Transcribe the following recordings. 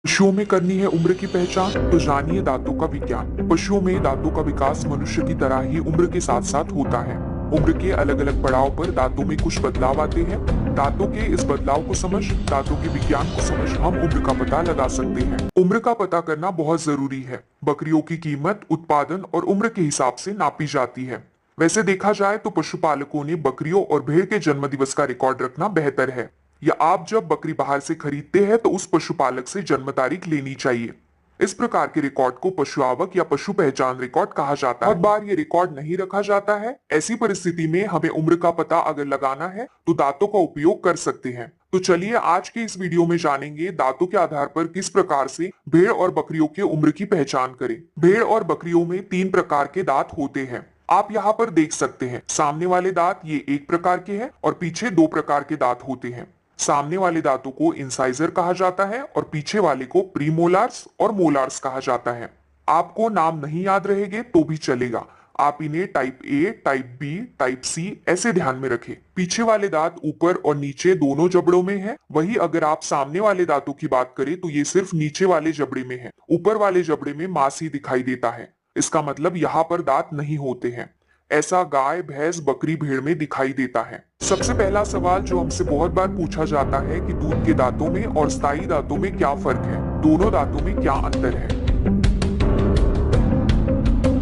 पशुओं में करनी है उम्र की पहचान, तो जानिए दांतों का विज्ञान। पशुओं में दांतों का विकास मनुष्य की तरह ही उम्र के साथ साथ होता है। उम्र के अलग अलग पड़ाव पर दांतों में कुछ बदलाव आते हैं। दांतों के इस बदलाव को समझ, दांतों के विज्ञान को समझ हम उम्र का पता लगा सकते हैं। उम्र का पता करना बहुत जरूरी है। बकरियों की कीमत उत्पादन और उम्र के हिसाब से नापी जाती है। वैसे देखा जाए तो पशुपालकों ने बकरियों और भेड़ के जन्म दिवस का रिकॉर्ड रखना बेहतर है। या आप जब बकरी बाहर से खरीदते हैं तो उस पशुपालक से जन्म तारीख लेनी चाहिए। इस प्रकार के रिकॉर्ड को पशु आवक या पशु पहचान रिकॉर्ड कहा जाता है। बहुत बार ये रिकॉर्ड नहीं रखा जाता है। ऐसी परिस्थिति में हमें उम्र का पता अगर लगाना है तो दांतों का उपयोग कर सकते हैं। तो चलिए आज के इस वीडियो में जानेंगे दांतों के आधार पर किस प्रकार से भेड़ और बकरियों के उम्र की पहचान करें। भेड़ और बकरियों में 3 प्रकार के दांत होते हैं। आप यहाँ पर देख सकते हैं सामने वाले दांत ये एक प्रकार के हैं और पीछे 2 प्रकार के दांत होते हैं। सामने वाले दांतों को इंसाइजर कहा जाता है और पीछे वाले को प्रीमोलार्स और मोलार्स कहा जाता है। आपको नाम नहीं याद रहेंगे तो भी चलेगा। आप इन्हें type A, type B, type C ऐसे ध्यान में रखें। पीछे वाले दांत ऊपर और नीचे दोनों जबड़ों में है। वही अगर आप सामने वाले दांतों की बात करें तो ये सिर्फ नीचे वाले जबड़े में है। ऊपर वाले जबड़े में मांस ही दिखाई देता है। इसका मतलब यहाँ पर दांत नहीं होते हैं। ऐसा गाय, भैंस, बकरी, भेड़ में दिखाई देता है। सबसे पहला सवाल जो हमसे बहुत बार पूछा जाता है कि दूध के दांतों में और स्थायी दांतों में क्या फर्क है, दोनों दांतों में क्या अंतर है।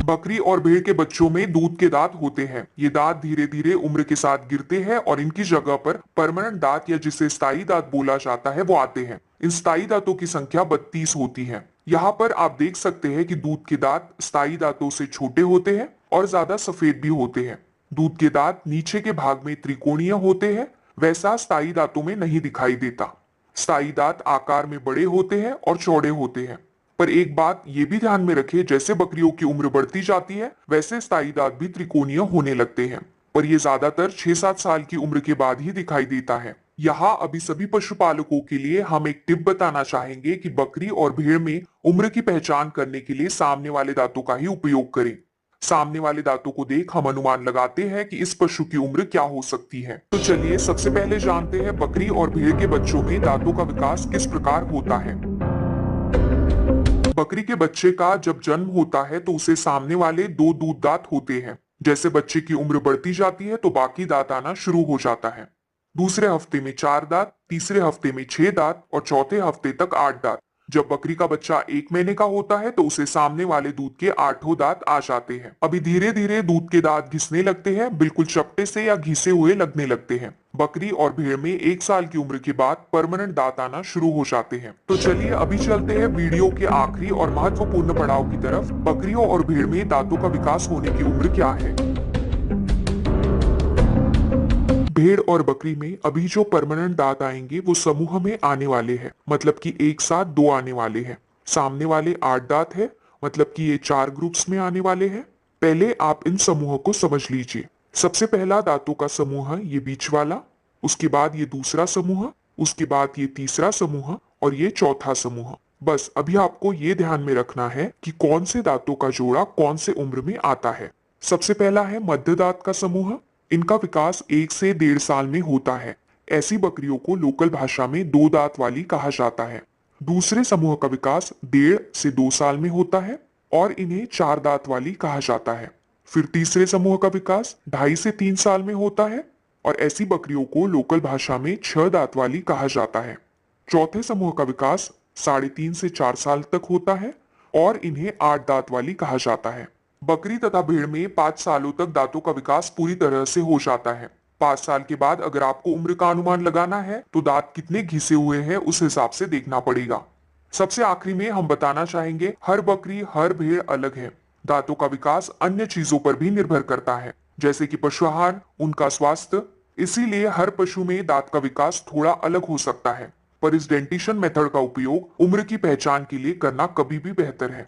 बकरी और भेड़ के बच्चों में दूध के दांत होते हैं। ये दांत धीरे धीरे उम्र के साथ गिरते हैं और इनकी जगह पर परमानेंट दांत या जिसे स्थायी दांत बोला जाता है वो आते हैं। इन स्थायी दांतों की संख्या 32 होती है। यहाँ पर आप देख सकते हैं कि दूध के दांत स्थायी दांतों से छोटे होते हैं और ज्यादा सफेद भी होते हैं। दूध के दांत नीचे के भाग में त्रिकोणीय होते हैं, वैसा स्थायी दांतों में नहीं दिखाई देता। स्थायी दांत आकार में बड़े होते हैं और चौड़े होते हैं। पर एक बात ये भी ध्यान में रखें, जैसे बकरियों की उम्र बढ़ती जाती है वैसे स्थायी दांत भी त्रिकोणीय होने लगते हैं। पर ये ज्यादातर 6-7 साल की उम्र के बाद ही दिखाई देता है। यहाँ अभी सभी पशुपालकों के लिए हम एक टिप बताना चाहेंगे कि बकरी और भेड़ में उम्र की पहचान करने के लिए सामने वाले दांतों का ही उपयोग करें। सामने वाले दांतों को देख हम अनुमान लगाते हैं कि इस पशु की उम्र क्या हो सकती है। तो चलिए सबसे पहले जानते हैं बकरी और भेड़ के बच्चों में दांतों का विकास किस प्रकार होता है। बकरी के बच्चे का जब जन्म होता है तो उसे सामने वाले 2 दूध दांत होते हैं। जैसे बच्चे की उम्र बढ़ती जाती है तो बाकी दांत आना शुरू हो जाता है। दूसरे हफ्ते में 4 दांत, तीसरे हफ्ते में 6 दांत और चौथे हफ्ते तक 8 दांत। जब बकरी का बच्चा 1 महीने का होता है तो उसे सामने वाले दूध के 8 दांत आ जाते हैं। अभी धीरे धीरे दूध के दांत घिसने लगते हैं, बिल्कुल चपटे से या घिसे हुए लगने लगते हैं। बकरी और भेड़ में 1 साल की उम्र के बाद परमानेंट दांत आना शुरू हो जाते हैं। तो चलिए अभी चलते हैं वीडियो के आखिरी और महत्वपूर्ण पड़ाव की तरफ। बकरियों और भेड़ में दांतों का विकास होने की उम्र क्या है। भेड़ और बकरी में अभी जो परमानेंट दांत आएंगे वो समूह में आने वाले हैं, मतलब कि एक साथ 2 आने वाले हैं। सामने वाले 8 दांत है, मतलब कि ये 4 ग्रुप्स में आने वाले हैं। पहले आप इन समूह को समझ लीजिए। सबसे पहला दांतों का समूह ये बीच वाला, उसके बाद ये दूसरा समूह, उसके बाद ये तीसरा समूह और ये चौथा समूह। बस अभी आपको ये ध्यान में रखना है कि कौन से दांतों का जोड़ा कौन से उम्र में आता है। सबसे पहला है मध्य दांत का समूह। इनका विकास 1 से 1.5 साल में होता है। ऐसी बकरियों को लोकल भाषा में 2 दांत वाली कहा जाता है। दूसरे समूह का विकास 1.5 से 2 साल में होता है और इन्हें 4 दांत वाली कहा जाता है। फिर तीसरे समूह का विकास 2.5 से 3 साल में होता है और ऐसी बकरियों को लोकल भाषा में 6 दांत वाली कहा जाता है। चौथे समूह का विकास 3.5 से 4 साल तक होता है और इन्हें 8 दांत वाली कहा जाता है। बकरी तथा भेड़ में 5 सालों तक दांतों का विकास पूरी तरह से हो जाता है। 5 साल के बाद अगर आपको उम्र का अनुमान लगाना है तो दांत कितने घिसे हुए हैं उस हिसाब से देखना पड़ेगा। सबसे आखिरी में हम बताना चाहेंगे हर बकरी हर भेड़ अलग है। दांतों का विकास अन्य चीजों पर भी निर्भर करता है, जैसे कि पशु आहार, उनका स्वास्थ्य। इसीलिए हर पशु में दांत का विकास थोड़ा अलग हो सकता है। पर इस डेंटिशन मेथड का उपयोग उम्र की पहचान के लिए करना कभी भी बेहतर है।